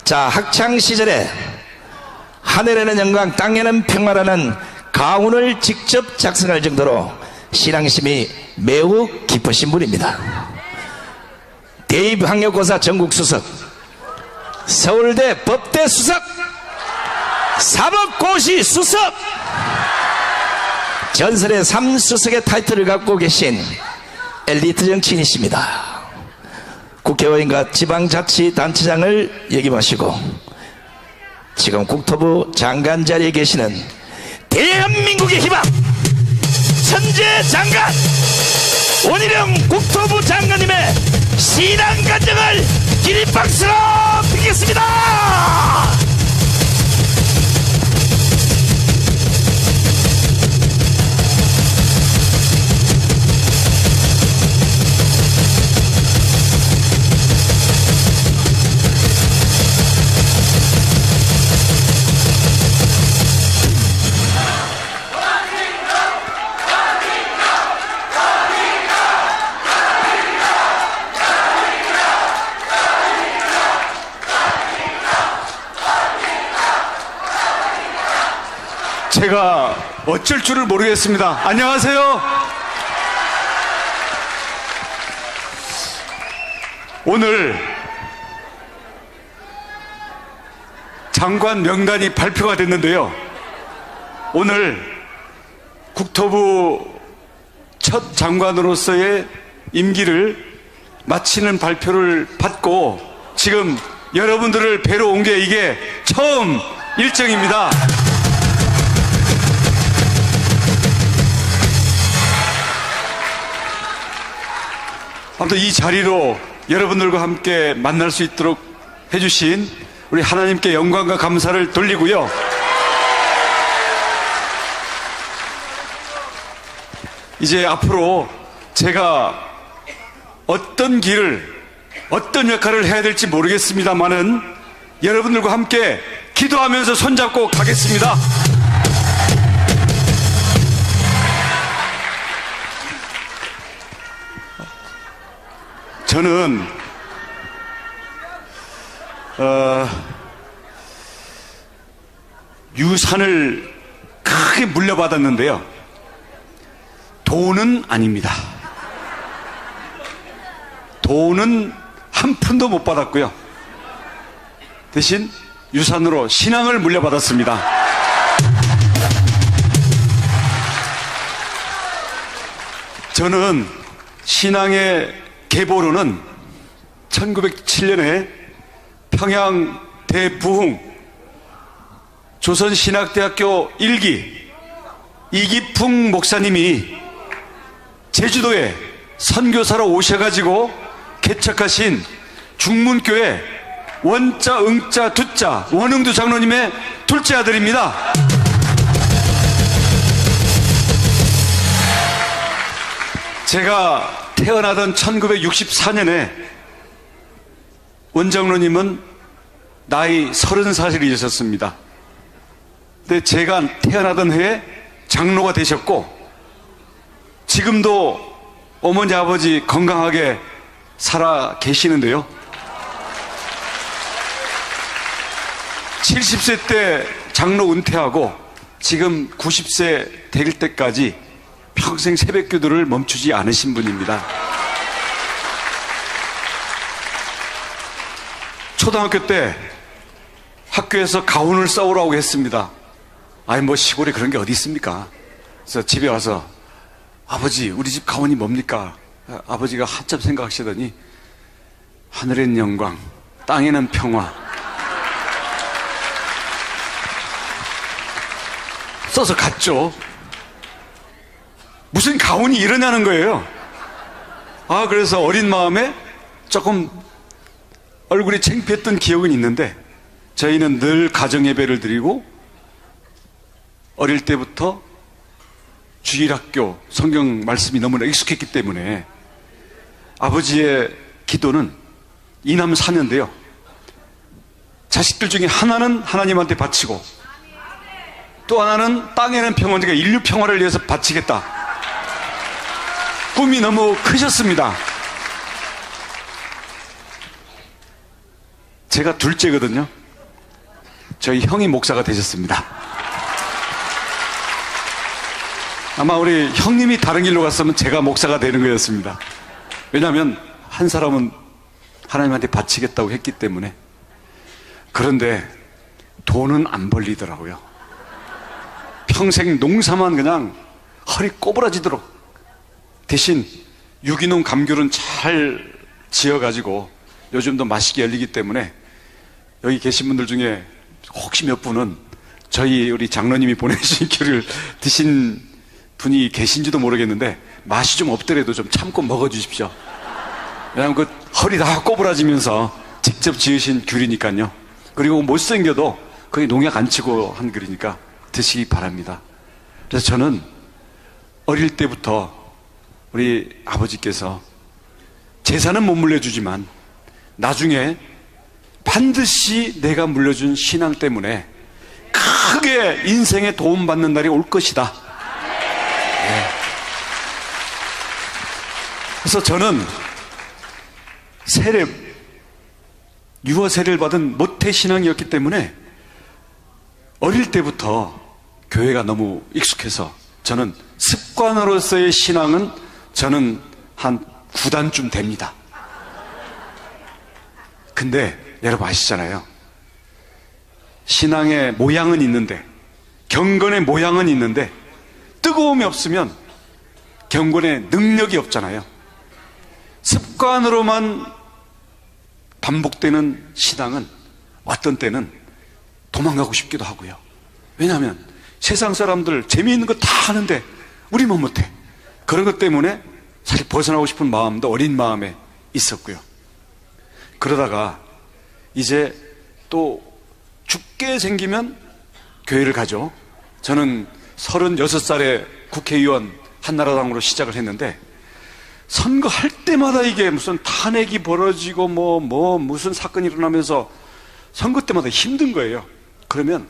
자, 학창시절에 하늘에는 영광 땅에는 평화라는 가훈을 직접 작성할 정도로 신앙심이 매우 깊으신 분입니다. 대입학력고사 전국수석, 서울대 법대 수석, 사법고시 수석, 전설의 3수석의 타이틀을 갖고 계신 엘리트 정치인이십니다. 국회의원과 지방자치단체장을 역임하시고 지금 국토부 장관 자리에 계시는 대한민국의 희망 천재 장관 원희룡 국토부 장관님의 신앙 간증을 기립박수로 드리겠습니다. 제가 어쩔 줄을 모르겠습니다. 안녕하세요. 오늘 장관 명단이 발표가 됐는데요. 오늘 국토부 첫 장관으로서의 임기를 마치는 발표를 받고 지금 여러분들을 뵈러 온 게 이게 처음 일정입니다. 아무튼 이 자리로 여러분들과 함께 만날 수 있도록 해주신 우리 하나님께 영광과 감사를 돌리고요. 이제 앞으로 제가 어떤 길을, 어떤 역할을 해야 될지 모르겠습니다만은 여러분들과 함께 기도하면서 손잡고 가겠습니다. 저는 유산을 크게 물려받았는데요. 돈은 아닙니다. 돈은 한 푼도 못 받았고요. 대신 유산으로 신앙을 물려받았습니다. 저는 신앙의 계보로는 1907년에 평양 대부흥 조선신학대학교 1기 이기풍 목사님이 제주도에 선교사로 오셔가지고 개척하신 중문교회 원자, 응자, 두자 원흥두 장로님의 둘째 아들입니다. 제가 태어나던 1964년에 원장로님은 나이 30살이셨습니다. 근데 제가 태어나던 해에 장로가 되셨고 지금도 어머니 아버지 건강하게 살아 계시는데요. 70세 때 장로 은퇴하고 지금 90세 될 때까지 평생 새벽기도를 멈추지 않으신 분입니다. 초등학교 때 학교에서 가훈을 써오라고 했습니다. 아니 뭐 시골에 그런 게 어디 있습니까? 그래서 집에 와서 아버지 우리 집 가훈이 뭡니까? 아버지가 한참 생각하시더니 하늘엔 영광 땅에는 평화 써서 갔죠. 무슨 가훈이 이러냐는 거예요. 그래서 어린 마음에 조금 얼굴이 창피했던 기억은 있는데 저희는 늘 가정예배를 드리고 어릴 때부터 주일학교 성경 말씀이 너무나 익숙했기 때문에 아버지의 기도는 이남 사녀인데요. 자식들 중에 하나는 하나님한테 바치고 또 하나는 땅에는 평화, 그러니까 인류 평화를 위해서 바치겠다. 꿈이 너무 크셨습니다. 제가 둘째거든요. 저희 형이 목사가 되셨습니다. 아마 우리 형님이 다른 길로 갔으면 제가 목사가 되는 거였습니다. 왜냐하면 한 사람은 하나님한테 바치겠다고 했기 때문에. 그런데 돈은 안 벌리더라고요. 평생 농사만 그냥 허리 꼬부라지도록. 대신 유기농 감귤은 잘 지어가지고 요즘도 맛있게 열리기 때문에 여기 계신 분들 중에 혹시 몇 분은 저희 우리 장로님이 보내신 귤을 드신 분이 계신지도 모르겠는데 맛이 좀 없더라도 좀 참고 먹어주십시오. 왜냐하면 그 허리 다 꼬부라지면서 직접 지으신 귤이니까요. 그리고 못생겨도 거의 농약 안 치고 한 귤이니까 드시기 바랍니다. 그래서 저는 어릴 때부터 우리 아버지께서 재산은 못 물려주지만 나중에 반드시 내가 물려준 신앙 때문에 크게 인생에 도움받는 날이 올 것이다. 네. 그래서 저는 유아 세례를 받은 모태신앙이었기 때문에 어릴 때부터 교회가 너무 익숙해서 저는 습관으로서의 신앙은 저는 한 9단쯤 됩니다. 근데 여러분 아시잖아요. 신앙의 모양은 있는데, 경건의 모양은 있는데 뜨거움이 없으면 경건의 능력이 없잖아요. 습관으로만 반복되는 신앙은 어떤 때는 도망가고 싶기도 하고요. 왜냐하면 세상 사람들 재미있는 거 다 하는데 우리만 못해. 그런 것 때문에 사실 벗어나고 싶은 마음도 어린 마음에 있었고요. 그러다가 이제 또 죽게 생기면 교회를 가죠. 저는 36살에 국회의원 한나라당으로 시작을 했는데 선거할 때마다 이게 무슨 탄핵이 벌어지고 무슨 사건이 일어나면서 선거 때마다 힘든 거예요. 그러면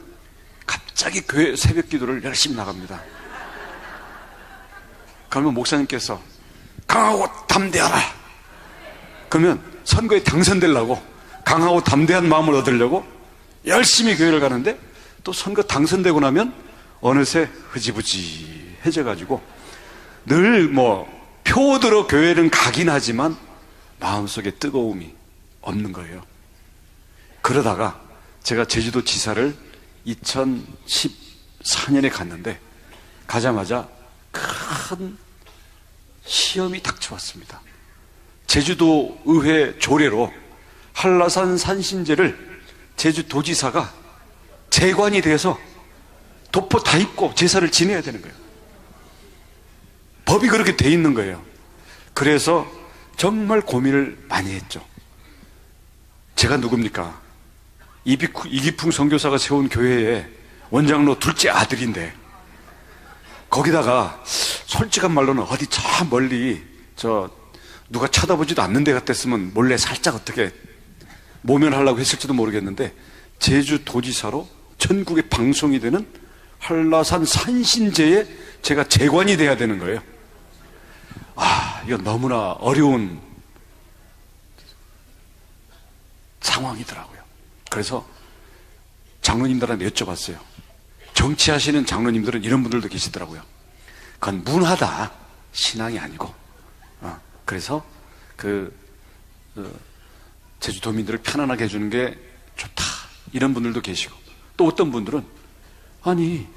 갑자기 교회 새벽 기도를 열심히 나갑니다. 그러면 목사님께서 강하고 담대하라. 그러면 선거에 당선되려고 강하고 담대한 마음을 얻으려고 열심히 교회를 가는데 또 선거 당선되고 나면 어느새 흐지부지해져 가지고 늘 표들어 교회는 가긴 하지만 마음속에 뜨거움이 없는 거예요. 그러다가 제가 제주도 지사를 2014년에 갔는데 가자마자 큰 시험이 닥쳐왔습니다. 제주도 의회 조례로 한라산 산신제를 제주도지사가 재관이 돼서 도포 다 입고 제사를 지내야 되는 거예요. 법이 그렇게 돼 있는 거예요. 그래서 정말 고민을 많이 했죠. 제가 누굽니까? 이기풍 선교사가 세운 교회에 원장로 둘째 아들인데 거기다가 솔직한 말로는 어디 저 멀리 누가 쳐다보지도 않는 데 같았으면 몰래 살짝 어떻게 모면하려고 했을지도 모르겠는데 제주도지사로 전국에 방송이 되는 한라산 산신제에 제가 재관이 돼야 되는 거예요. 이건 너무나 어려운 상황이더라고요. 그래서 장로님들한테 여쭤봤어요. 정치하시는 장로님들은 이런 분들도 계시더라고요. 그건 문화다. 신앙이 아니고. 그래서 제주도민들을 편안하게 해주는 게 좋다. 이런 분들도 계시고. 또 어떤 분들은 아니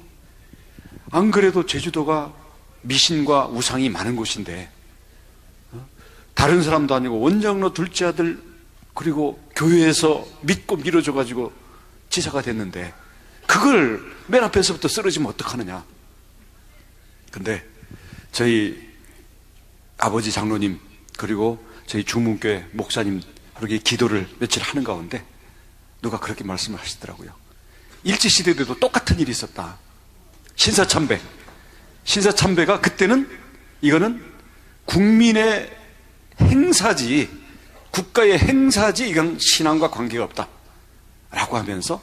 안 그래도 제주도가 미신과 우상이 많은 곳인데 다른 사람도 아니고 원장로 둘째 아들 그리고 교회에서 믿고 밀어줘가지고 지사가 됐는데 그걸 맨 앞에서부터 쓰러지면 어떡하느냐. 근데 저희 아버지 장로님 그리고 저희 중문교회 목사님 그렇게 기도를 며칠 하는 가운데 누가 그렇게 말씀을 하시더라고요. 일제시대에도 똑같은 일이 있었다. 신사참배가 그때는 이거는 국민의 행사지 국가의 행사지 이건 신앙과 관계가 없다 라고 하면서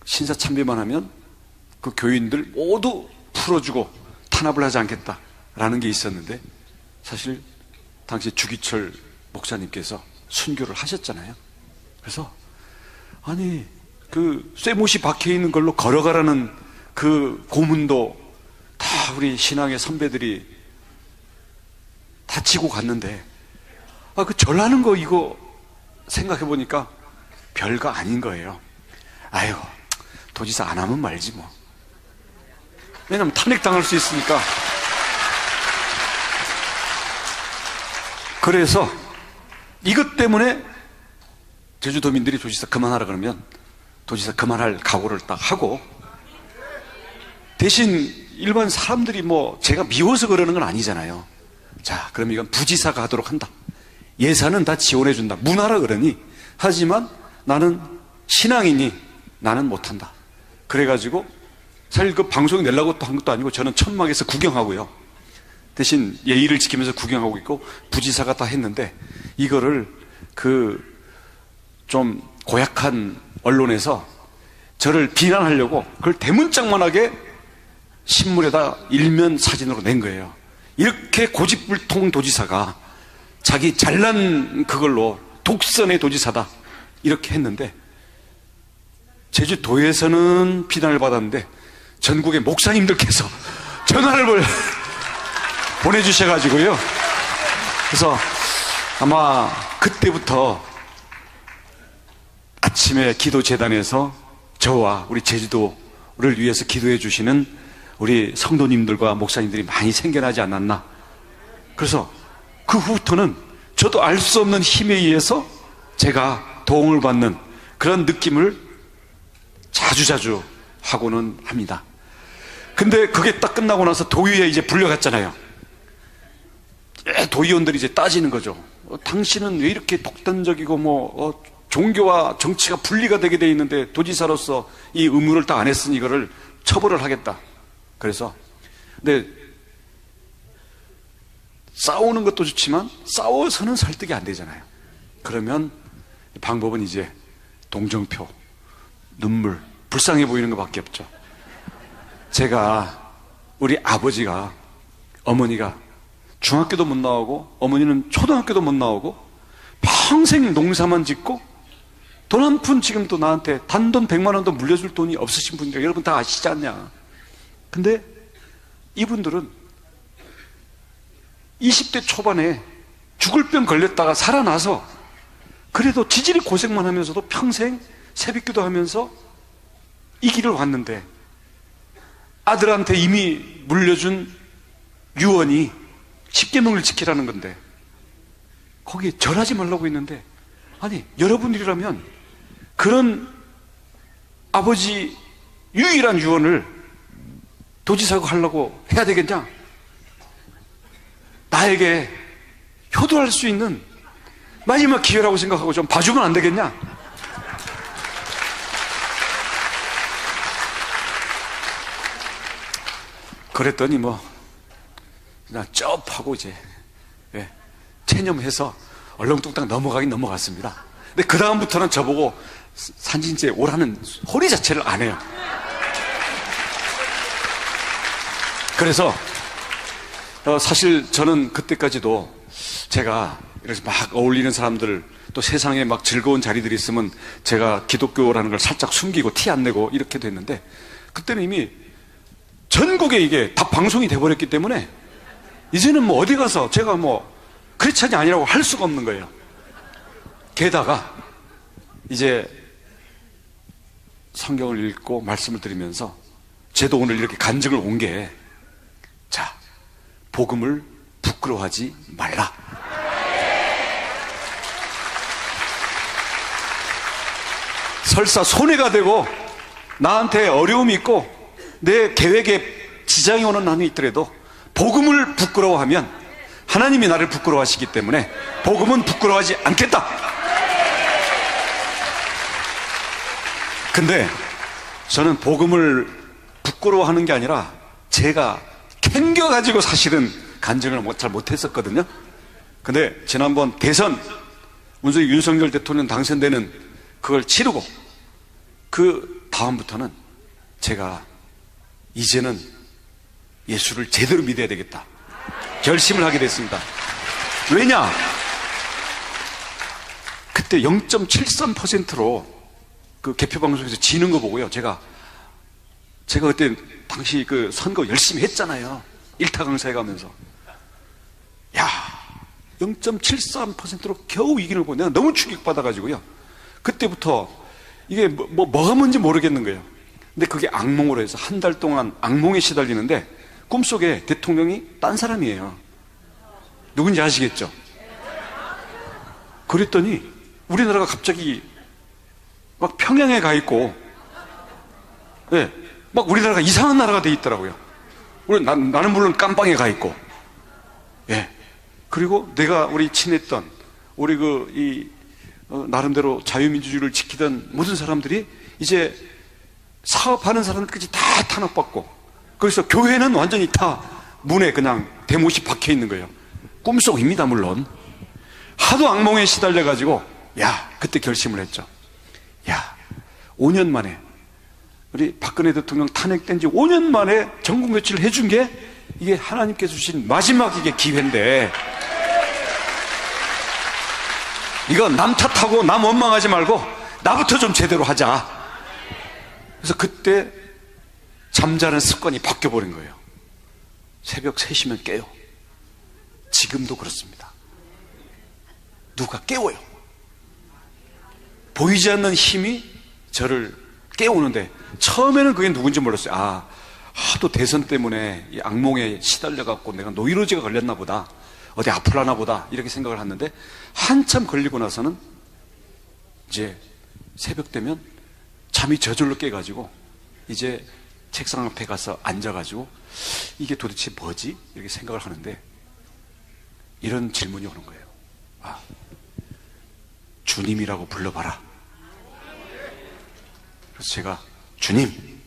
신사참배만 하면 그 교인들 모두 풀어주고 탄압을 하지 않겠다라는 게 있었는데 사실 당시 주기철 목사님께서 순교를 하셨잖아요. 그래서 아니 그 쇠못이 박혀 있는 걸로 걸어가라는 그 고문도 다 우리 신앙의 선배들이 다 치고 갔는데, 그 절하는 거 이거 생각해 보니까 별거 아닌 거예요. 아유, 도지사 안 하면 말지 뭐. 왜냐면 탄핵 당할 수 있으니까. 그래서 이것 때문에 제주도민들이 도지사 그만하라 그러면 도지사 그만할 각오를 딱 하고, 대신 일반 사람들이 뭐 제가 미워서 그러는 건 아니잖아요. 자, 그럼 이건 부지사가 하도록 한다. 예산은 다 지원해 준다. 문화라 그러니. 하지만 나는 신앙이니 나는 못한다. 그래가지고 사실 그 방송에 내려고 또 한 것도 아니고 저는 천막에서 구경하고요. 대신 예의를 지키면서 구경하고 있고 부지사가 다 했는데, 이거를 그 좀 고약한 언론에서 저를 비난하려고 그걸 대문짝만하게 신문에다 일면 사진으로 낸 거예요. 이렇게 고집불통 도지사가 자기 잘난 그걸로 독선의 도지사다 이렇게 했는데, 제주도에서는 비난을 받았는데 전국의 목사님들께서 전화를 보내주셔가지고요. 그래서 아마 그때부터 아침에 기도재단에서 저와 우리 제주도를 위해서 기도해 주시는 우리 성도님들과 목사님들이 많이 생겨나지 않았나. 그래서 그 후부터는 저도 알 수 없는 힘에 의해서 제가 도움을 받는 그런 느낌을 자주자주 하고는 합니다. 근데 그게 딱 끝나고 나서 도의회에 이제 불려갔잖아요. 도의원들이 이제 따지는 거죠. 당신은 왜 이렇게 독단적이고 종교와 정치가 분리가 되게 돼 있는데 도지사로서 이 의무를 다 안 했으니 이거를 처벌을 하겠다. 그래서 근데 싸우는 것도 좋지만 싸워서는 설득이 안 되잖아요. 그러면 방법은 이제 동정표, 눈물, 불쌍해 보이는 것밖에 없죠. 제가 우리 아버지가, 어머니가 중학교도 못 나오고 어머니는 초등학교도 못 나오고 평생 농사만 짓고 돈 한 푼 지금도 나한테 단돈 100만 원도 물려줄 돈이 없으신 분들 여러분 다 아시지 않냐. 근데 이분들은 20대 초반에 죽을 병 걸렸다가 살아나서 그래도 지질이 고생만 하면서도 평생 새벽기도 하면서 이 길을 왔는데, 아들한테 이미 물려준 유언이 10계명을 지키라는 건데 거기에 절하지 말라고 했는데, 아니 여러분들이라면 그런 아버지 유일한 유언을 도지사가 하려고 해야 되겠냐? 나에게 효도할 수 있는 마지막 기회라고 생각하고 좀 봐주면 안 되겠냐? 그랬더니 그냥 쩝하고 이제 체념해서 얼렁뚱땅 넘어가긴 넘어갔습니다. 근데 그 다음부터는 저보고 산진제 오라는 소리 자체를 안 해요. 그래서 사실 저는 그때까지도 제가 이렇게 막 어울리는 사람들, 또 세상에 막 즐거운 자리들이 있으면 제가 기독교라는 걸 살짝 숨기고 티 안 내고 이렇게 됐는데, 그때는 이미 전국에 이게 다 방송이 돼버렸기 때문에 이제는 어디 가서 제가 크리스찬이 아니라고 할 수가 없는 거예요. 게다가 이제 성경을 읽고 말씀을 드리면서 저도 오늘 이렇게 간증을 온 게, 자, 복음을 부끄러워하지 말라. 설사 손해가 되고 나한테 어려움이 있고 내 계획에 지장이 오는 한이 있더라도 복음을 부끄러워하면 하나님이 나를 부끄러워하시기 때문에 복음은 부끄러워하지 않겠다. 근데 저는 복음을 부끄러워하는 게 아니라 제가 캥겨가지고 사실은 간증을 잘 못했었거든요. 근데 지난번 대선 문재인 윤석열 대통령 당선되는 그걸 치르고 그 다음부터는 제가 이제는 예수를 제대로 믿어야 되겠다 결심을 하게 됐습니다. 왜냐? 그때 0.73%로 그 개표방송에서 지는 거 보고요. 제가 그때 당시 그 선거 열심히 했잖아요. 일타 강사에 가면서. 야, 0.73%로 겨우 이기는 거 보고 내가 너무 충격받아가지고요. 그때부터 이게 뭐가 뭔지 모르겠는 거예요. 근데 그게 악몽으로 해서 한 달 동안 악몽에 시달리는데 꿈속에 대통령이 딴 사람이에요. 누군지 아시겠죠? 그랬더니 우리나라가 갑자기 막 평양에 가 있고, 예, 막 우리나라가 이상한 나라가 돼 있더라고요. 나는 물론 깜빵에 가 있고, 예. 그리고 내가 우리 친했던 우리 나름대로 자유민주주의를 지키던 모든 사람들이 이제 사업하는 사람들까지 다 탄압받고, 그래서 교회는 완전히 다 문에 그냥 대못이 박혀 있는 거예요. 꿈속입니다, 물론. 하도 악몽에 시달려가지고, 야, 그때 결심을 했죠. 야, 5년 만에, 우리 박근혜 대통령 탄핵된 지 5년 만에 전국 며칠을 해준 게 이게 하나님께서 주신 마지막 이게 기회인데, 이거 남 탓하고 남 원망하지 말고 나부터 좀 제대로 하자. 그래서 그때 잠자는 습관이 바뀌어버린 거예요. 새벽 3시면 깨요. 지금도 그렇습니다. 누가 깨워요. 보이지 않는 힘이 저를 깨우는데, 처음에는 그게 누군지 몰랐어요. 아, 하도 대선 때문에 이 악몽에 시달려갖고 내가 노이로제가 걸렸나 보다, 어디 아플라나 보다, 이렇게 생각을 했는데, 한참 걸리고 나서는 이제 새벽 되면 잠이 저절로 깨가지고 이제 책상 앞에 가서 앉아가지고 이게 도대체 뭐지? 이렇게 생각을 하는데 이런 질문이 오는 거예요. 아, 주님이라고 불러봐라. 그래서 제가 주님,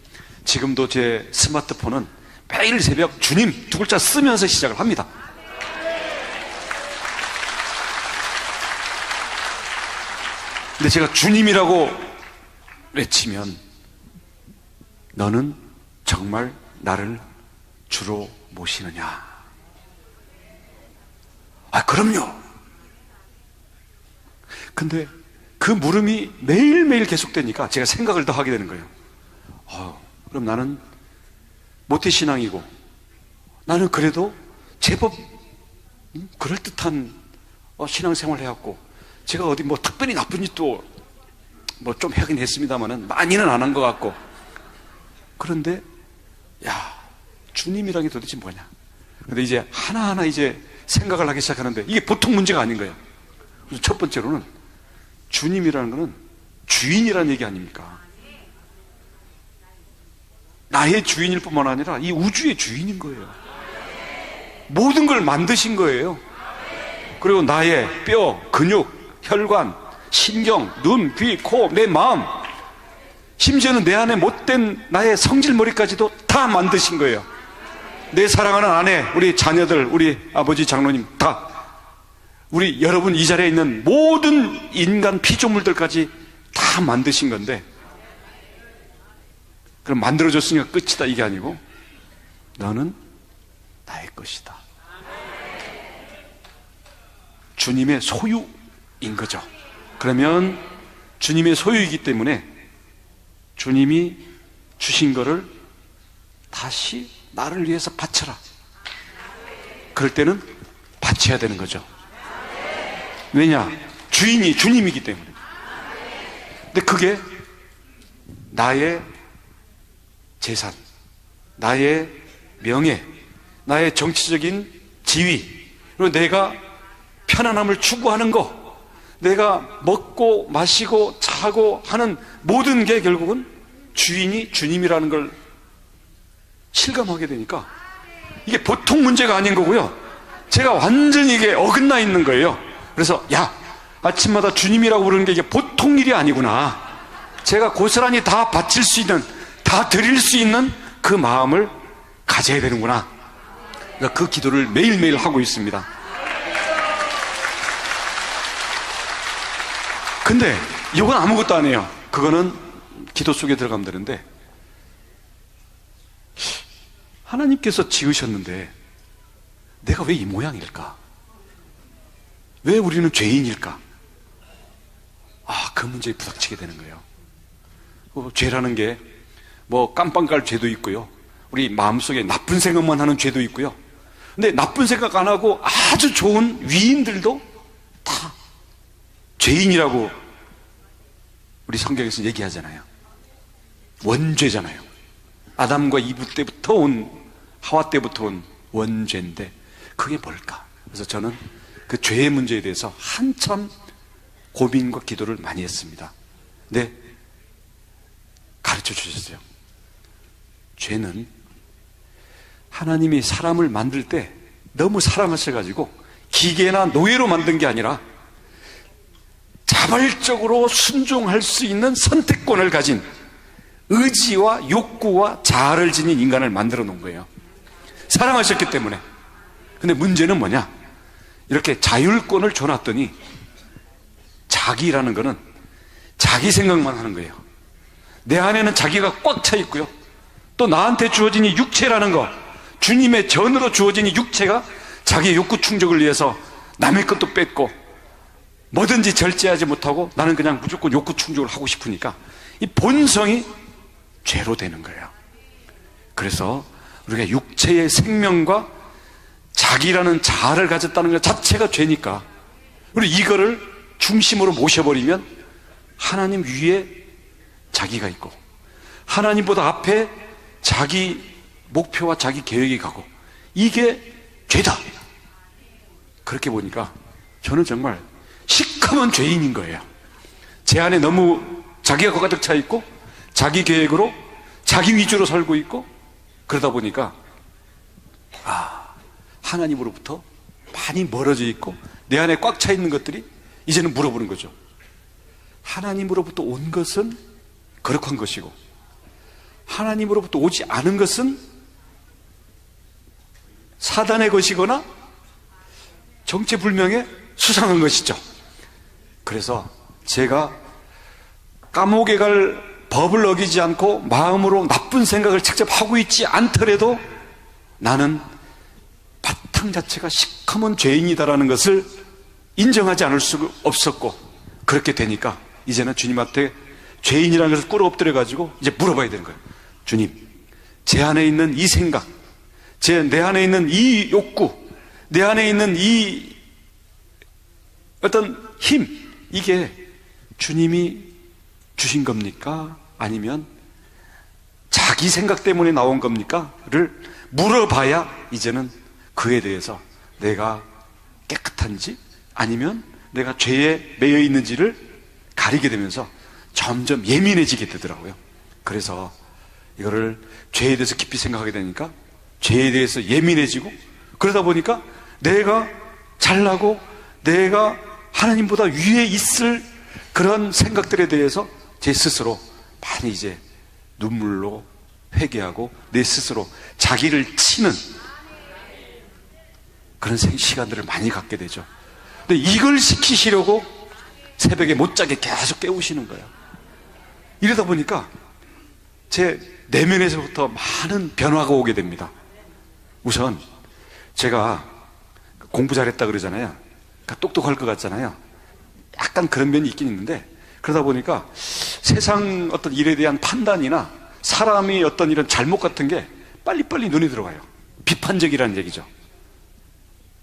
지금도 제 스마트폰은 매일 새벽 주님 두 글자 쓰면서 시작을 합니다. 근데 제가 주님이라고 외치면 너는 정말 나를 주로 모시느냐? 아, 그럼요. 근데 그 물음이 매일매일 계속되니까 제가 생각을 더 하게 되는 거예요. 그럼 나는 모태신앙이고, 나는 그래도 제법 그럴듯한 신앙생활을 해왔고, 제가 어디 뭐 특별히 나쁜 짓도 뭐 좀 하긴 했습니다만은 많이는 안 한 것 같고, 그런데 야, 주님이란 게 도대체 뭐냐? 근데 이제 하나하나 이제 생각을 하기 시작하는데 이게 보통 문제가 아닌 거예요. 그래서 첫 번째로는 주님이라는 거는 주인이라는 얘기 아닙니까? 나의 주인일 뿐만 아니라 이 우주의 주인인 거예요. 모든 걸 만드신 거예요. 그리고 나의 뼈, 근육, 혈관, 신경, 눈, 귀, 코, 내 마음, 심지어는 내 안에 못된 나의 성질머리까지도 다 만드신 거예요. 내 사랑하는 아내, 우리 자녀들, 우리 아버지, 장로님 다, 우리 여러분 이 자리에 있는 모든 인간 피조물들까지 다 만드신 건데, 그럼 만들어줬으니까 끝이다 이게 아니고 너는 나의 것이다. 주님의 소유인 거죠. 그러면 주님의 소유이기 때문에 주님이 주신 거를 다시 나를 위해서 바쳐라. 그럴 때는 바쳐야 되는 거죠. 왜냐? 주인이 주님이기 때문에. 근데 그게 나의 재산, 나의 명예, 나의 정치적인 지위, 그리고 내가 편안함을 추구하는 거, 내가 먹고 마시고 자고 하는 모든 게 결국은 주인이 주님이라는 걸 실감하게 되니까 이게 보통 문제가 아닌 거고요. 제가 완전히 이게 어긋나 있는 거예요. 그래서 야, 아침마다 주님이라고 부르는 게 이게 보통 일이 아니구나. 제가 고스란히 다 바칠 수 있는, 다 드릴 수 있는 그 마음을 가져야 되는구나. 그러니까 그 기도를 매일매일 하고 있습니다. 근데 이건 아무것도 아니에요. 그거는 기도 속에 들어가면 되는데, 하나님께서 지으셨는데 내가 왜 이 모양일까? 왜 우리는 죄인일까? 그 문제에 부닥치게 되는 거예요. 죄라는 게 뭐 깜빵 갈 죄도 있고요. 우리 마음속에 나쁜 생각만 하는 죄도 있고요. 근데 나쁜 생각 안 하고 아주 좋은 위인들도 다 죄인이라고 우리 성경에서 얘기하잖아요. 원죄잖아요. 아담과 이브 때부터 온, 하와 때부터 온 원죄인데 그게 뭘까? 그래서 저는 그 죄의 문제에 대해서 한참 고민과 기도를 많이 했습니다. 근데 가르쳐 주셨어요. 죄는 하나님이 사람을 만들 때 너무 사랑하셔가지고 기계나 노예로 만든 게 아니라 자발적으로 순종할 수 있는 선택권을 가진 의지와 욕구와 자아를 지닌 인간을 만들어 놓은 거예요. 사랑하셨기 때문에. 근데 문제는 뭐냐? 이렇게 자율권을 줘놨더니 자기라는 거는 자기 생각만 하는 거예요. 내 안에는 자기가 꽉 차 있고요. 또 나한테 주어진 이 육체라는 거, 주님의 전으로 주어진 이 육체가 자기 욕구 충족을 위해서 남의 것도 뺏고 뭐든지 절제하지 못하고 나는 그냥 무조건 욕구 충족을 하고 싶으니까 이 본성이 죄로 되는 거예요. 그래서 우리가 육체의 생명과 자기라는 자아를 가졌다는 것 자체가 죄니까 우리 이거를 중심으로 모셔버리면 하나님 위에 자기가 있고 하나님보다 앞에 자기 목표와 자기 계획이 가고 이게 죄다. 그렇게 보니까 저는 정말 시커먼 죄인인 거예요. 제 안에 너무 자기가 가득 차 있고 자기 계획으로 자기 위주로 살고 있고 그러다 보니까 하나님으로부터 많이 멀어져 있고 내 안에 꽉 차 있는 것들이 이제는 물어보는 거죠. 하나님으로부터 온 것은 거룩한 것이고 하나님으로부터 오지 않은 것은 사단의 것이거나 정체불명의 수상한 것이죠. 그래서 제가 감옥에 갈 법을 어기지 않고 마음으로 나쁜 생각을 직접 하고 있지 않더라도 나는 바탕 자체가 시커먼 죄인이다라는 것을 인정하지 않을 수 없었고 그렇게 되니까 이제는 주님한테 죄인이라는 것을 꿇어 엎드려 가지고 이제 물어봐야 되는 거예요. 주님, 제 안에 있는 이 생각, 내 안에 있는 이 욕구, 내 안에 있는 이 어떤 힘, 이게 주님이 주신 겁니까? 아니면 자기 생각 때문에 나온 겁니까? 를 물어봐야 이제는 그에 대해서 내가 깨끗한지 아니면 내가 죄에 매여 있는지를 가리게 되면서 점점 예민해지게 되더라고요. 그래서 이거를 죄에 대해서 깊이 생각하게 되니까 죄에 대해서 예민해지고 그러다 보니까 내가 잘나고 내가 하나님보다 위에 있을 그런 생각들에 대해서 제 스스로 많이 이제 눈물로 회개하고 내 스스로 자기를 치는 그런 시간들을 많이 갖게 되죠. 근데 이걸 시키시려고 새벽에 못 자게 계속 깨우시는 거예요. 이러다 보니까 제 내면에서부터 많은 변화가 오게 됩니다. 우선 제가 공부 잘했다 그러잖아요. 그러니까 똑똑할 것 같잖아요. 약간 그런 면이 있긴 있는데 그러다 보니까 세상 어떤 일에 대한 판단이나 사람이 어떤 이런 잘못 같은 게 빨리빨리 눈에 들어가요. 비판적이라는 얘기죠.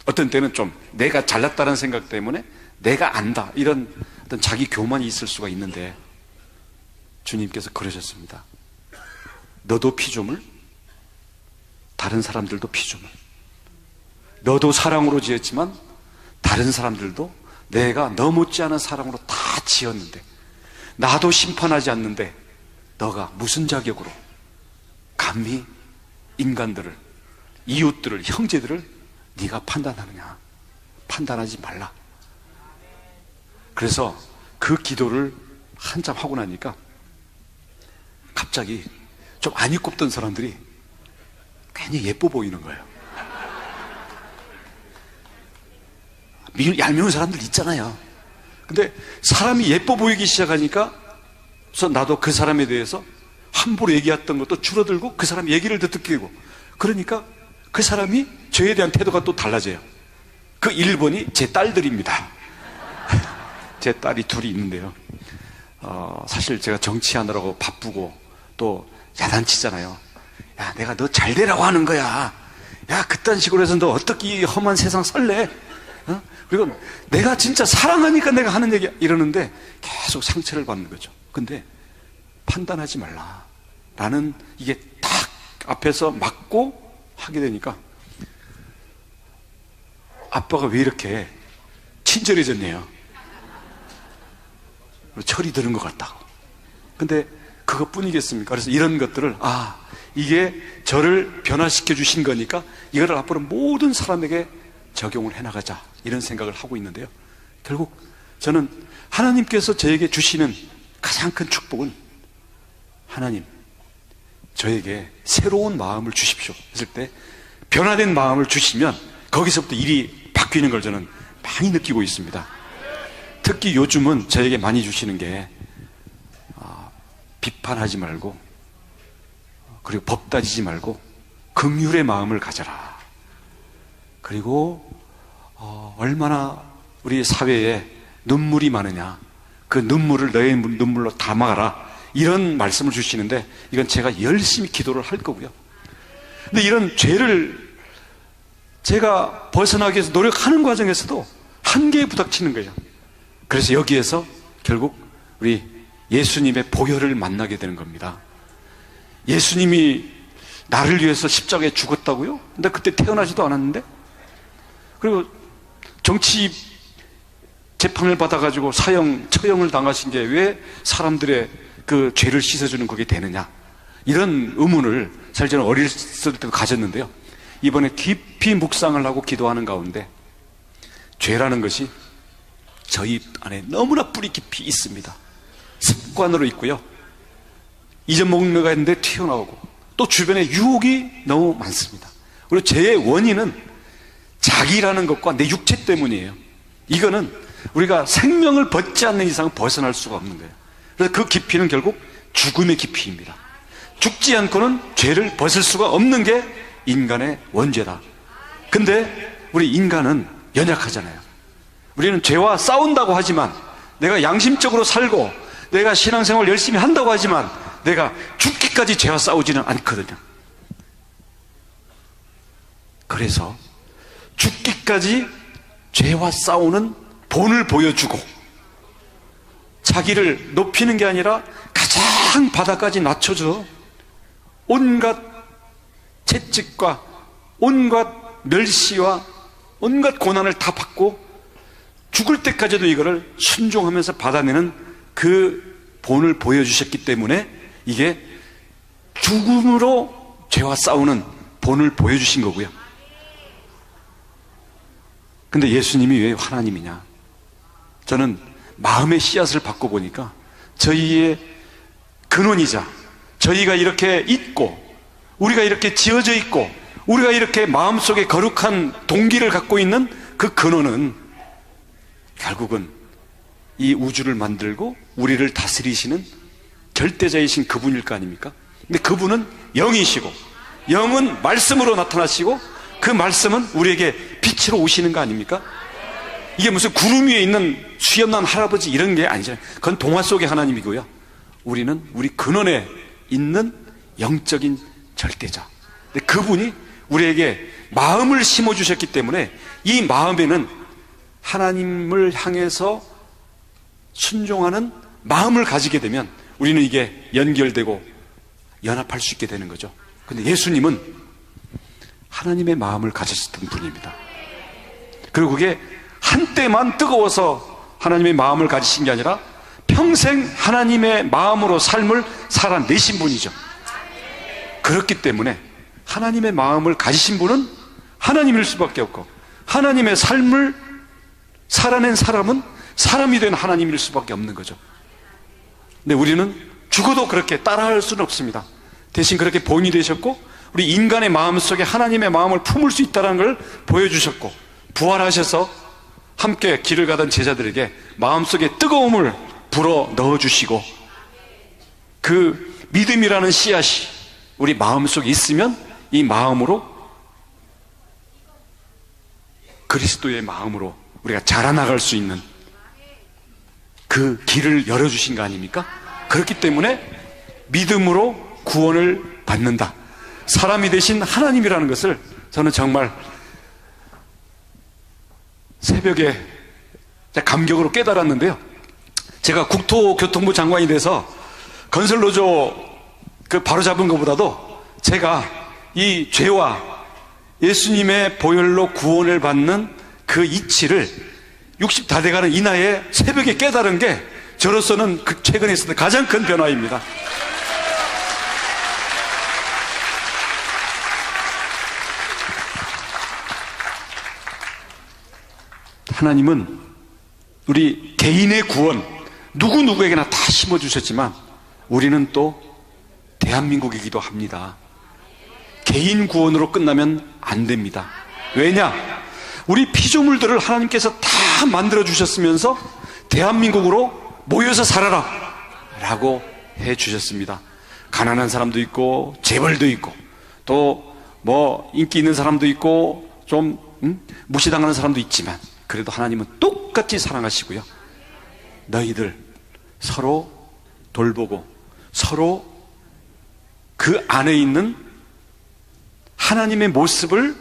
어떤 때는 좀 내가 잘났다는 생각 때문에 내가 안다 이런 어떤 자기 교만이 있을 수가 있는데 주님께서 그러셨습니다. 너도 피조물, 다른 사람들도 피조물. 너도 사랑으로 지었지만 다른 사람들도 내가 너 못지않은 사랑으로 다 지었는데 나도 심판하지 않는데 너가 무슨 자격으로 감히 인간들을, 이웃들을, 형제들을 네가 판단하느냐. 판단하지 말라. 그래서 그 기도를 한참 하고 나니까 갑자기 좀 안 입고 던 사람들이 괜히 예뻐 보이는 거예요. 얄미운 사람들 있잖아요. 근데 사람이 예뻐 보이기 시작하니까 그래서 나도 그 사람에 대해서 함부로 얘기했던 것도 줄어들고 그 사람 얘기를 더 듣게 되고 그러니까 그 사람이 저에 대한 태도가 또 달라져요. 그 1번이 제 딸들입니다. 제 딸이 둘이 있는데요. 사실 제가 정치하느라고 바쁘고 또 야단치잖아요. 야, 내가 너 잘 되라고 하는 거야. 야, 그딴 식으로 해서 너 어떻게 이 험한 세상 살래? 어? 그리고 내가 진짜 사랑하니까 내가 하는 얘기야. 이러는데 계속 상처를 받는 거죠. 근데 판단하지 말라. 라는 이게 딱 앞에서 맞고 하게 되니까 아빠가 왜 이렇게 친절해졌네요. 철이 드는 것 같다고. 근데 그것뿐이겠습니까? 그래서 이런 것들을 이게 저를 변화시켜 주신 거니까 이거를 앞으로 모든 사람에게 적용을 해나가자 이런 생각을 하고 있는데요. 결국 저는 하나님께서 저에게 주시는 가장 큰 축복은 하나님 저에게 새로운 마음을 주십시오 했을 때 변화된 마음을 주시면 거기서부터 일이 바뀌는 걸 저는 많이 느끼고 있습니다. 특히 요즘은 저에게 많이 주시는 게 비판하지 말고 그리고 법 따지지 말고 긍휼의 마음을 가져라. 그리고 얼마나 우리 사회에 눈물이 많으냐 그 눈물을 너의 눈물로 담아가라 이런 말씀을 주시는데 이건 제가 열심히 기도를 할 거고요. 근데 이런 죄를 제가 벗어나기 위해서 노력하는 과정에서도 한계에 부닥치는 거예요. 그래서 여기에서 결국 우리 예수님의 보혈을 만나게 되는 겁니다. 예수님이 나를 위해서 십자가에 죽었다고요? 근데 그때 태어나지도 않았는데? 그리고 정치 재판을 받아가지고 처형을 당하신 게 왜 사람들의 그 죄를 씻어주는 그게 되느냐? 이런 의문을 사실 저는 어렸을 때도 가졌는데요. 이번에 깊이 묵상을 하고 기도하는 가운데 죄라는 것이 저희 안에 너무나 뿌리 깊이 있습니다. 습관으로 있고요. 잊어먹는 가 있는데 튀어나오고 또 주변에 유혹이 너무 많습니다. 그리고 죄의 원인은 자기라는 것과 내 육체 때문이에요. 이거는 우리가 생명을 벗지 않는 이상 벗어날 수가 없는 거예요. 그래서 그 깊이는 결국 죽음의 깊이입니다. 죽지 않고는 죄를 벗을 수가 없는 게 인간의 원죄다. 근데 우리 인간은 연약하잖아요. 우리는 죄와 싸운다고 하지만 내가 양심적으로 살고 내가 신앙생활 열심히 한다고 하지만 내가 죽기까지 죄와 싸우지는 않거든요. 그래서 죽기까지 죄와 싸우는 본을 보여주고 자기를 높이는 게 아니라 가장 바닥까지 낮춰줘 온갖 채찍과 온갖 멸시와 온갖 고난을 다 받고 죽을 때까지도 이거를 순종하면서 받아내는 그 본을 보여주셨기 때문에 이게 죽음으로 죄와 싸우는 본을 보여주신 거고요. 근데 예수님이 왜 하나님이냐? 저는 마음의 씨앗을 바꿔보니까 저희의 근원이자 저희가 이렇게 있고 우리가 이렇게 지어져 있고 우리가 이렇게 마음속에 거룩한 동기를 갖고 있는 그 근원은 결국은 이 우주를 만들고 우리를 다스리시는 절대자이신 그분일 거 아닙니까? 근데 그분은 영이시고 영은 말씀으로 나타나시고 그 말씀은 우리에게 빛으로 오시는 거 아닙니까? 이게 무슨 구름 위에 있는 수염난 할아버지 이런 게 아니잖아요. 그건 동화 속의 하나님이고요. 우리는 우리 근원에 있는 영적인 절대자. 근데 그분이 우리에게 마음을 심어주셨기 때문에 이 마음에는 하나님을 향해서 순종하는 마음을 가지게 되면 우리는 이게 연결되고 연합할 수 있게 되는 거죠. 근데 예수님은 하나님의 마음을 가졌던 분입니다. 그리고 그게 한때만 뜨거워서 하나님의 마음을 가지신 게 아니라 평생 하나님의 마음으로 삶을 살아내신 분이죠. 그렇기 때문에 하나님의 마음을 가지신 분은 하나님일 수밖에 없고 하나님의 삶을 살아낸 사람은 사람이 된 하나님일 수밖에 없는 거죠. 근데 우리는 죽어도 그렇게 따라할 수는 없습니다. 대신 그렇게 본이 되셨고 우리 인간의 마음속에 하나님의 마음을 품을 수 있다는 걸 보여주셨고 부활하셔서 함께 길을 가던 제자들에게 마음속에 뜨거움을 불어 넣어주시고 그 믿음이라는 씨앗이 우리 마음속에 있으면 이 마음으로 그리스도의 마음으로 우리가 자라나갈 수 있는 그 길을 열어주신 거 아닙니까? 그렇기 때문에 믿음으로 구원을 받는다. 사람이 되신 하나님이라는 것을 저는 정말 새벽에 감격으로 깨달았는데요. 제가 국토교통부 장관이 돼서 건설노조 바로 잡은 것보다도 제가 이 죄와 예수님의 보혈로 구원을 받는 그 이치를 60 다 돼가는 이 나이에 새벽에 깨달은 게 저로서는 최근에 있었던 가장 큰 변화입니다. 하나님은 우리 개인의 구원, 누구에게나 다 심어주셨지만 우리는 또 대한민국이기도 합니다. 개인 구원으로 끝나면 안 됩니다. 왜냐? 우리 피조물들을 하나님께서 다 만들어주셨으면서 대한민국으로 모여서 살아라 라고 해주셨습니다. 가난한 사람도 있고 재벌도 있고 또 뭐 인기 있는 사람도 있고 좀 무시당하는 사람도 있지만 그래도 하나님은 똑같이 사랑하시고요. 너희들 서로 돌보고 서로 그 안에 있는 하나님의 모습을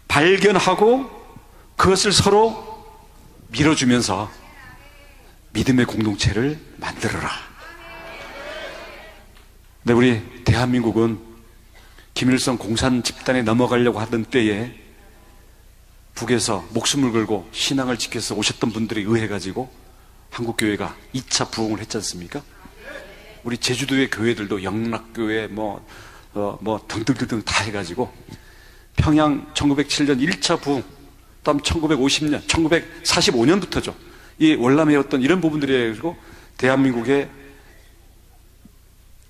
발견하고 그것을 서로 밀어주면서 믿음의 공동체를 만들어라. 근데 우리 대한민국은 김일성 공산 집단에 넘어가려고 하던 때에 북에서 목숨을 걸고 신앙을 지켜서 오셨던 분들에 의해 가지고 한국교회가 2차 부흥을 했지 않습니까? 우리 제주도의 교회들도 영락교회 등등등등 다 해가지고 평양 1907년 1차 부흥, 다음 1950년, 1945년부터죠. 이 월남에 어떤 이런 부분들이 해가지고 대한민국의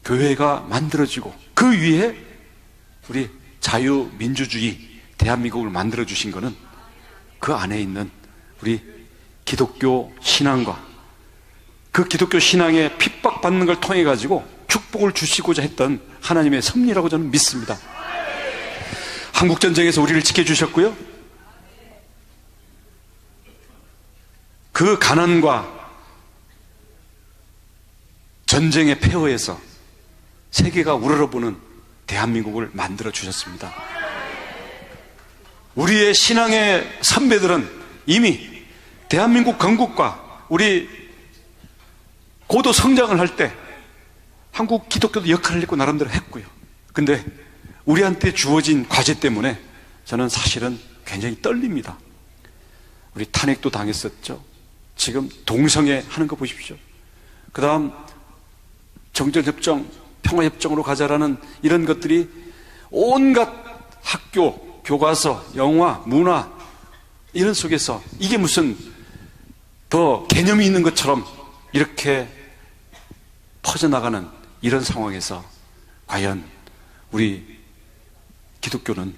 교회가 만들어지고 그 위에 우리 자유민주주의 대한민국을 만들어주신 거는 그 안에 있는 우리 기독교 신앙과 그 기독교 신앙에 핍박받는 걸 통해 가지고 축복을 주시고자 했던 하나님의 섭리라고 저는 믿습니다. 한국전쟁에서 우리를 지켜주셨고요. 그 가난과 전쟁의 폐허에서 세계가 우러러보는 대한민국을 만들어 주셨습니다. 우리의 신앙의 선배들은 이미 대한민국 건국과 우리 고도 성장을 할 때 한국 기독교도 역할을 했고 나름대로 했고요. 근데 우리한테 주어진 과제 때문에 저는 사실은 굉장히 떨립니다. 우리 탄핵도 당했었죠. 지금 동성애 하는 거 보십시오. 그 다음 정전협정, 평화협정으로 가자라는 이런 것들이 온갖 학교, 교과서, 영화, 문화 이런 속에서 이게 무슨 더 개념이 있는 것처럼 이렇게 퍼져나가는 이런 상황에서 과연 우리 기독교는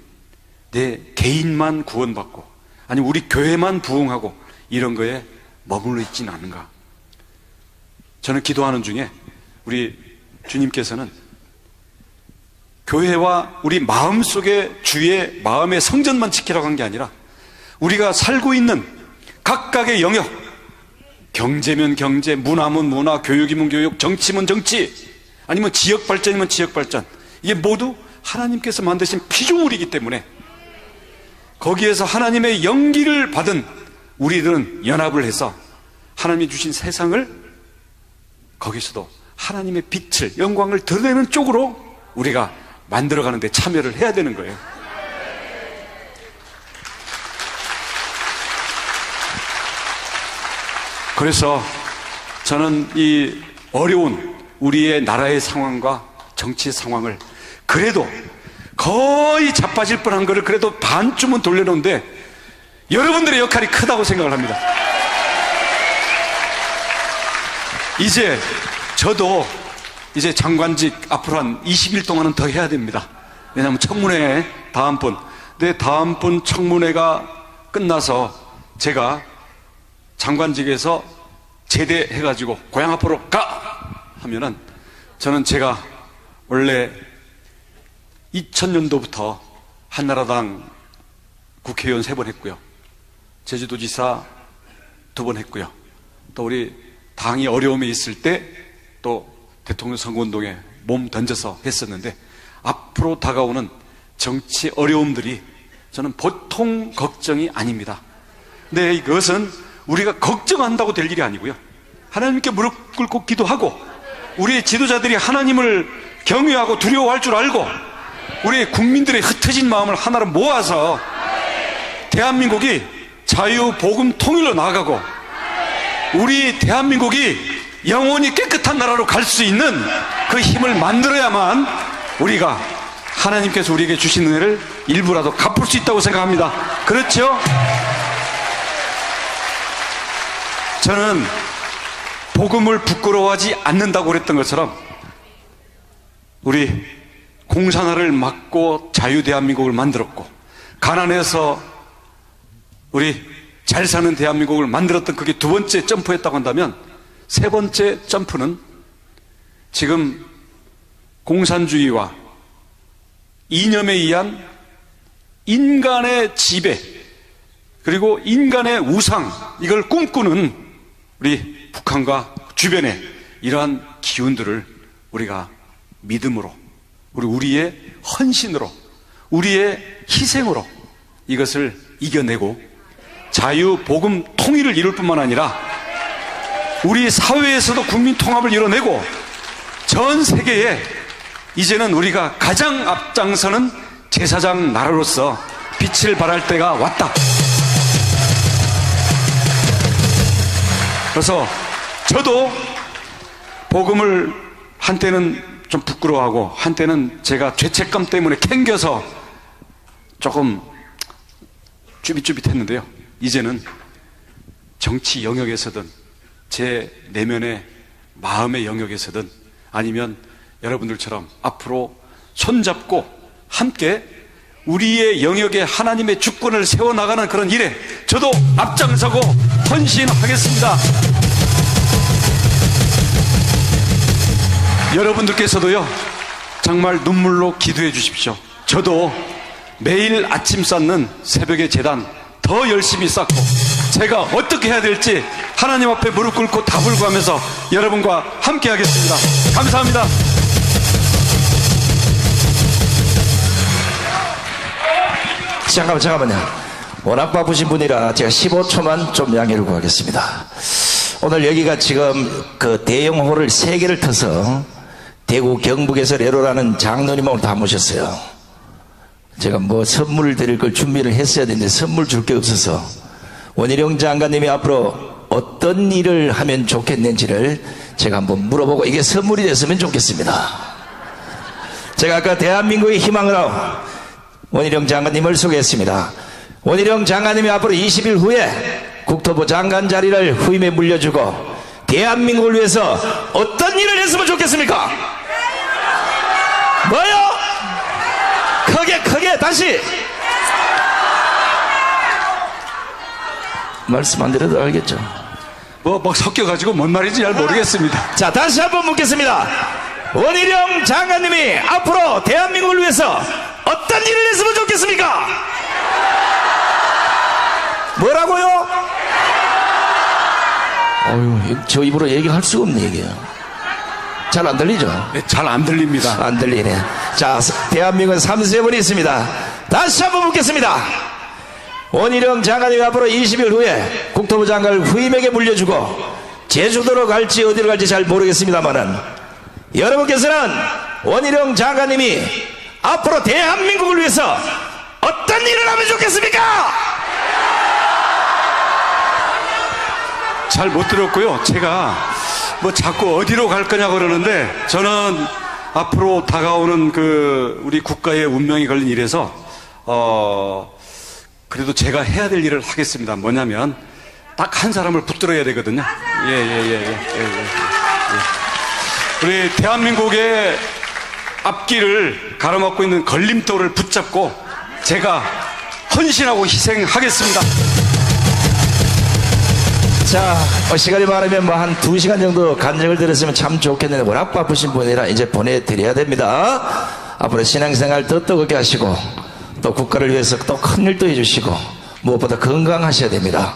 내 개인만 구원받고 아니 우리 교회만 부흥하고 이런 거에 머물러 있지는 않은가. 저는 기도하는 중에 우리 주님께서는 교회와 우리 마음속에 주의 마음의 성전만 지키라고 한 게 아니라 우리가 살고 있는 각각의 영역, 경제면 경제, 문화면 문화, 교육이면 교육, 정치면 정치, 아니면 지역 발전이면 지역 발전, 이게 모두 하나님께서 만드신 피조물이기 때문에 거기에서 하나님의 연기를 받은 우리들은 연합을 해서 하나님이 주신 세상을 거기서도 하나님의 빛을, 영광을 드러내는 쪽으로 우리가 만들어가는 데 참여를 해야 되는 거예요. 그래서 저는 이 어려운 우리의 나라의 상황과 정치 상황을 그래도 거의 자빠질 뻔한 거를 그래도 반쯤은 돌려놓는데 여러분들의 역할이 크다고 생각을 합니다. 이제 저도 이제 장관직 앞으로 한 20일 동안은 더 해야 됩니다. 왜냐하면 청문회 다음번, 내 다음번 청문회가 끝나서 제가 장관직에서 제대해가지고 고향 앞으로 가! 하면은 저는 제가 원래 2000년도부터 한나라당 국회의원 3번 했고요. 제주도지사 2번 했고요. 또 또 우리 당이 어려움에 있을 때 또 대통령 선거운동에 몸 던져서 했었는데, 앞으로 다가오는 정치 어려움들이 저는 보통 걱정이 아닙니다. 근데 이것은 우리가 걱정한다고 될 일이 아니고요, 하나님께 무릎 꿇고 기도하고 우리 지도자들이 하나님을 경외하고 두려워할 줄 알고 우리 국민들의 흩어진 마음을 하나로 모아서 대한민국이 자유, 복음, 통일로 나아가고 우리 대한민국이 영원히 깨끗한 나라로 갈 수 있는 그 힘을 만들어야만 우리가 하나님께서 우리에게 주신 은혜를 일부라도 갚을 수 있다고 생각합니다. 그렇죠? 저는 복음을 부끄러워하지 않는다고 그랬던 것처럼 우리 공산화를 막고 자유 대한민국을 만들었고, 가난해서 우리 잘 사는 대한민국을 만들었던 그게 두 번째 점프였다고 한다면, 세 번째 점프는 지금 공산주의와 이념에 의한 인간의 지배, 그리고 인간의 우상, 이걸 꿈꾸는 우리 북한과 주변의 이러한 기운들을 우리가 믿음으로, 우리의 헌신으로, 우리의 희생으로 이것을 이겨내고 자유, 복음, 통일을 이룰 뿐만 아니라 우리 사회에서도 국민 통합을 이뤄내고 전 세계에 이제는 우리가 가장 앞장서는 제사장 나라로서 빛을 발할 때가 왔다. 그래서 저도 복음을 한때는 좀 부끄러워하고 한때는 제가 죄책감 때문에 캥겨서 조금 쭈삣쭈삣했는데요, 이제는 정치 영역에서든 제 내면의 마음의 영역에서든 아니면 여러분들처럼 앞으로 손잡고 함께 우리의 영역에 하나님의 주권을 세워나가는 그런 일에 저도 앞장서고 헌신하겠습니다. 여러분들께서도요, 정말 눈물로 기도해 주십시오. 저도 매일 아침 쌓는 새벽의 제단 더 열심히 쌓고 제가 어떻게 해야 될지 하나님 앞에 무릎 꿇고 답을 구하면서 여러분과 함께 하겠습니다. 감사합니다. 잠깐만요. 워낙 바쁘신 분이라 제가 15초만 좀 양해를 구하겠습니다. 오늘 여기가 지금 그 대형홀을 3개를 터서 대구 경북에서 레로라는 장로님을 다 모셨어요. 제가 뭐 선물을 드릴 걸 준비를 했어야 되는데 선물 줄 게 없어서 원희룡 장관님이 앞으로 어떤 일을 하면 좋겠는지를 제가 한번 물어보고 이게 선물이 됐으면 좋겠습니다. 제가 아까 대한민국의 희망으로 원희룡 장관님을 소개했습니다. 원희룡 장관님이 앞으로 20일 후에 국토부 장관 자리를 후임에 물려주고 대한민국을 위해서 어떤 일을 했으면 좋겠습니까? 뭐요? 크게 다시 말씀 안 드려도 알겠죠? 뭐 섞여가지고 뭔 말인지 잘 모르겠습니다. 자, 다시 한번 묻겠습니다. 원희룡 장관님이 앞으로 대한민국을 위해서 어떤 일을 했으면 좋겠습니까? 뭐라고요? 어휴, 저 입으로 얘기할 수가 없네, 얘기요. 잘 안 들리죠? 네, 잘 안 들립니다. 안 들리네. 자, 대한민국은 3세분이 있습니다. 다시 한번 묻겠습니다. 원희룡 장관님이 앞으로 20일 후에 국토부 장관을 후임에게 물려주고 제주도로 갈지 어디로 갈지 잘 모르겠습니다만은 여러분께서는 원희룡 장관님이 앞으로 대한민국을 위해서 어떤 일을 하면 좋겠습니까? 잘 못 들었고요. 제가 뭐 자꾸 어디로 갈 거냐고 그러는데 저는 앞으로 다가오는 그 우리 국가의 운명이 걸린 일에서 그래도 제가 해야 될 일을 하겠습니다. 뭐냐면 딱 한 사람을 붙들어야 되거든요. 예. 우리 대한민국의 앞길을 가로막고 있는 걸림돌을 붙잡고 제가 헌신하고 희생하겠습니다. 자, 시간이 많으면 뭐 한 2시간 정도 간증을 들었으면 참 좋겠는데 워낙 바쁘신 분이라 이제 보내드려야 됩니다. 앞으로 신앙생활 더 뜨겁게 하시고 또 국가를 위해서 또 큰 일도 해주시고 무엇보다 건강하셔야 됩니다.